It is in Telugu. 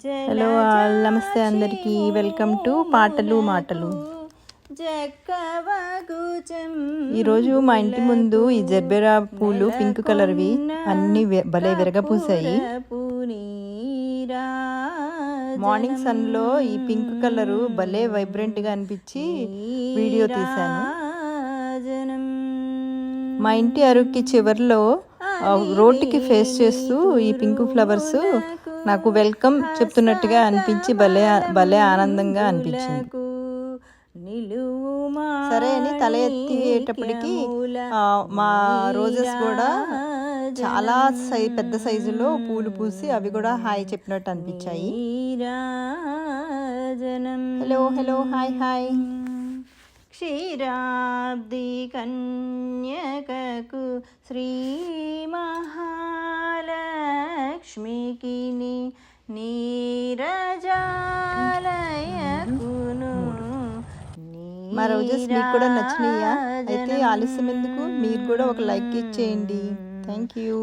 హలో ఆల్, నమస్తే అందరికీ. వెల్కమ్ టు పాటలు మాటలు. ఈరోజు మా ఇంటి ముందు ఈ జర్బెరా పూలు పింక్ కలర్వి అన్ని భలే విరగపూసాయి. మార్నింగ్ సన్లో ఈ పింక్ కలరు భలే వైబ్రెంట్గా అనిపించి వీడియో తీశాను. మా ఇంటి అరుగుకి చివరిలో రోడ్డుకి ఫేస్ చేస్తూ ఈ పింక్ ఫ్లవర్స్ నాకు వెల్కమ్ చెప్తున్నట్టుగా అనిపించి భలే ఆనందంగా అనిపించింది. సరే అని తల ఎత్తేటప్పటికి మా రోజెస్ కూడా చాలా పెద్ద సైజులో పూలు పూసి అవి కూడా హాయ్ చెప్పినట్టు అనిపించాయి. Hello hello hi hi. క్షీరాబ్ది కన్యకకు శ్రీ మహాలక్ష్మికి నీరజాలయకును. మా రోజెస్ మీకు కూడా నచ్చినాయా? అయితే ఆలస్యం ఎందుకు, మీరు కూడా ఒక లైక్ ఇచ్చేయండి. Thank you.